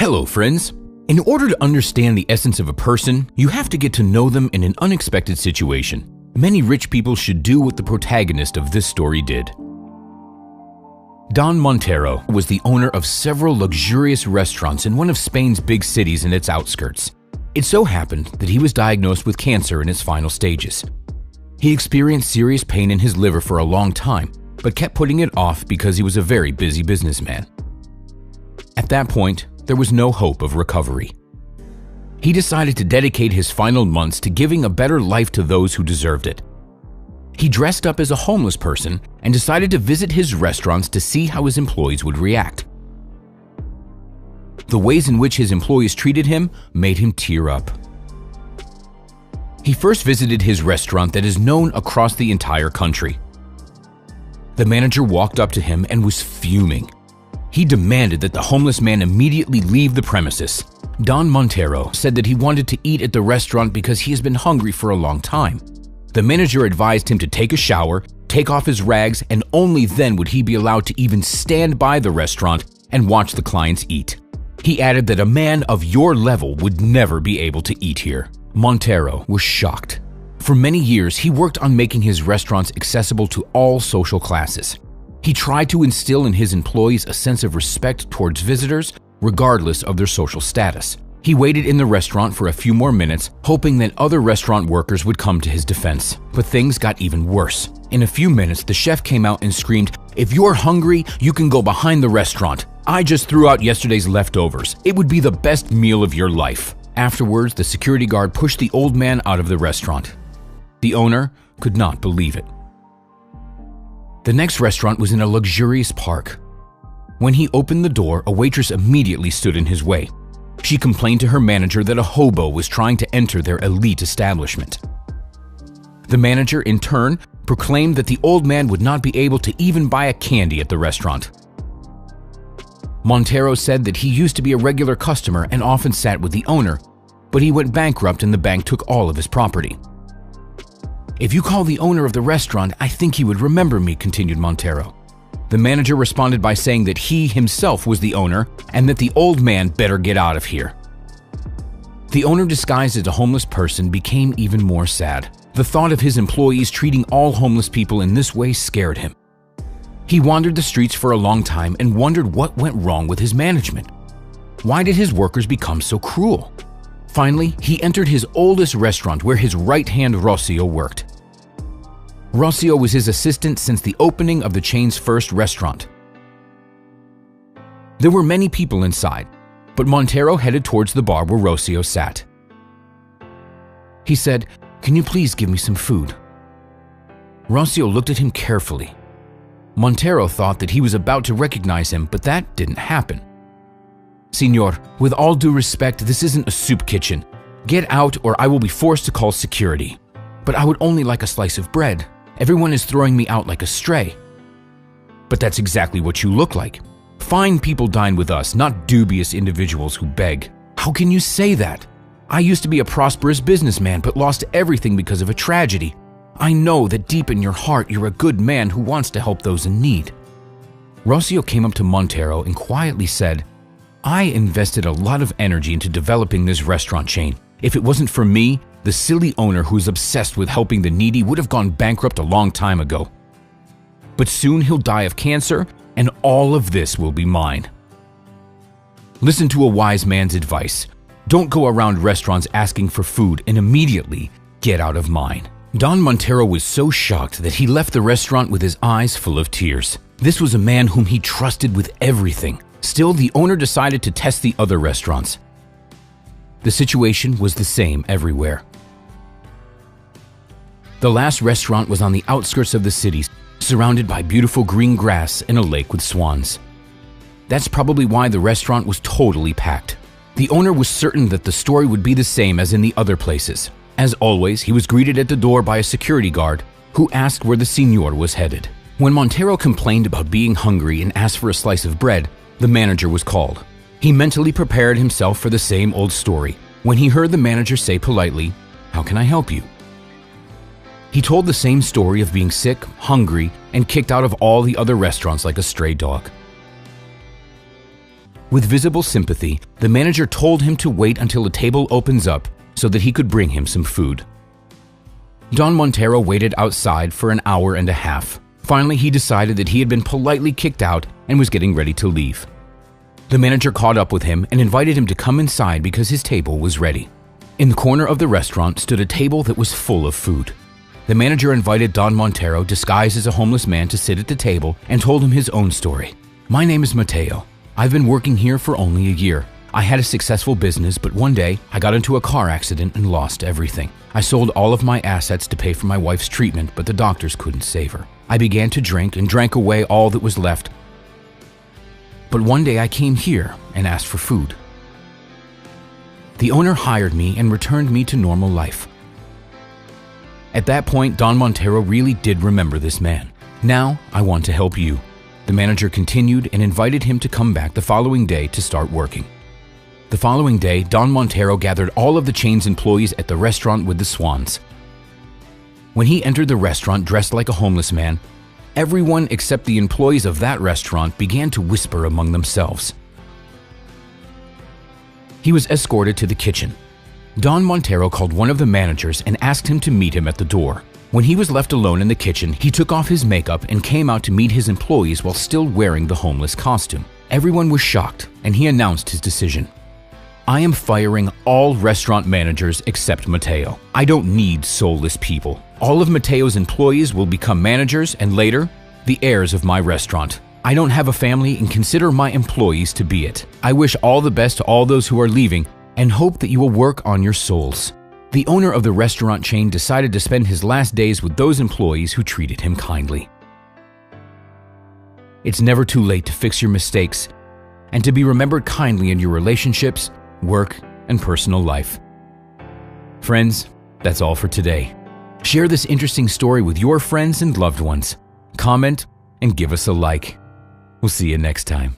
Hello, friends. In order to understand the essence of a person, you have to get to know them in an unexpected situation. Many rich people should do what the protagonist of this story did. Don Montero was the owner of several luxurious restaurants in one of Spain's big cities and its outskirts. It so happened that he was diagnosed with cancer in its final stages. He experienced serious pain in his liver for a long time, but kept putting it off because he was a very busy businessman. At that point, there was no hope of recovery. He decided to dedicate his final months to giving a better life to those who deserved it. He dressed up as a homeless person and decided to visit his restaurants to see how his employees would react. The ways in which his employees treated him made him tear up. He first visited his restaurant that is known across the entire country. The manager walked up to him and was fuming. He demanded that the homeless man immediately leave the premises. Don Montero said that he wanted to eat at the restaurant because he has been hungry for a long time. The manager advised him to take a shower, take off his rags, and only then would he be allowed to even stand by the restaurant and watch the clients eat. He added that a man of your level would never be able to eat here. Montero was shocked. For many years, he worked on making his restaurants accessible to all social classes. He tried to instill in his employees a sense of respect towards visitors, regardless of their social status. He waited in the restaurant for a few more minutes, hoping that other restaurant workers would come to his defense. But things got even worse. In a few minutes, the chef came out and screamed, "If you're hungry, you can go behind the restaurant. I just threw out yesterday's leftovers. It would be the best meal of your life." Afterwards, the security guard pushed the old man out of the restaurant. The owner could not believe it. The next restaurant was in a luxurious park. When he opened the door, a waitress immediately stood in his way. She complained to her manager that a hobo was trying to enter their elite establishment. The manager, in turn, proclaimed that the old man would not be able to even buy a candy at the restaurant. Montero said that he used to be a regular customer and often sat with the owner, but he went bankrupt and the bank took all of his property. "If you call the owner of the restaurant, I think he would remember me," continued Montero. The manager responded by saying that he himself was the owner and that the old man better get out of here. The owner, disguised as a homeless person, became even more sad. The thought of his employees treating all homeless people in this way scared him. He wandered the streets for a long time and wondered what went wrong with his management. Why did his workers become so cruel? Finally, he entered his oldest restaurant where his right-hand Rocio worked. Rocio was his assistant since the opening of the chain's first restaurant. There were many people inside, but Montero headed towards the bar where Rocio sat. He said, "Can you please give me some food?" Rocio looked at him carefully. Montero thought that he was about to recognize him, but that didn't happen. "Señor, with all due respect, this isn't a soup kitchen. Get out or I will be forced to call security. But I would only like a slice of bread. Everyone is throwing me out like a stray." "But that's exactly what you look like. Fine people dine with us, not dubious individuals who beg." "How can you say that? I used to be a prosperous businessman but lost everything because of a tragedy. I know that deep in your heart you're a good man who wants to help those in need." Rocio came up to Montero and quietly said, "I invested a lot of energy into developing this restaurant chain. If it wasn't for me, the silly owner who's obsessed with helping the needy would have gone bankrupt a long time ago. But soon he'll die of cancer, and all of this will be mine." Listen to a wise man's advice. Don't go around restaurants asking for food and immediately get out of mine. Don Montero was so shocked that he left the restaurant with his eyes full of tears. This was a man whom he trusted with everything. Still, the owner decided to test the other restaurants. The situation was the same everywhere. The last restaurant was on the outskirts of the city, surrounded by beautiful green grass and a lake with swans. That's probably why the restaurant was totally packed. The owner was certain that the story would be the same as in the other places. As always, he was greeted at the door by a security guard who asked where the señor was headed. When Montero complained about being hungry and asked for a slice of bread, the manager was called. He mentally prepared himself for the same old story. When he heard the manager say politely, "How can I help you?" He told the same story of being sick, hungry, and kicked out of all the other restaurants like a stray dog. With visible sympathy, the manager told him to wait until a table opens up so that he could bring him some food. Don Montero waited outside for an hour and a half. Finally, he decided that he had been politely kicked out and was getting ready to leave. The manager caught up with him and invited him to come inside because his table was ready. In the corner of the restaurant stood a table that was full of food. The manager invited Don Montero, disguised as a homeless man, to sit at the table and told him his own story. "My name is Mateo. I've been working here for only a year. I had a successful business, but one day I got into a car accident and lost everything. I sold all of my assets to pay for my wife's treatment, but the doctors couldn't save her. I began to drink and drank away all that was left. But one day I came here and asked for food. The owner hired me and returned me to normal life." At that point, Don Montero really did remember this man. "Now I want to help you." The manager continued and invited him to come back the following day to start working. The following day, Don Montero gathered all of the chain's employees at the restaurant with the Swans. When he entered the restaurant dressed like a homeless man, everyone except the employees of that restaurant began to whisper among themselves. He was escorted to the kitchen. Don Montero called one of the managers and asked him to meet him at the door. When he was left alone in the kitchen, he took off his makeup and came out to meet his employees while still wearing the homeless costume. Everyone was shocked, and he announced his decision. "I am firing all restaurant managers except Mateo. I don't need soulless people. All of Mateo's employees will become managers and later, the heirs of my restaurant. I don't have a family and consider my employees to be it. I wish all the best to all those who are leaving and hope that you will work on your souls." The owner of the restaurant chain decided to spend his last days with those employees who treated him kindly. It's never too late to fix your mistakes and to be remembered kindly in your relationships, work, and personal life. Friends, that's all for today. Share this interesting story with your friends and loved ones. Comment and give us a like. We'll see you next time.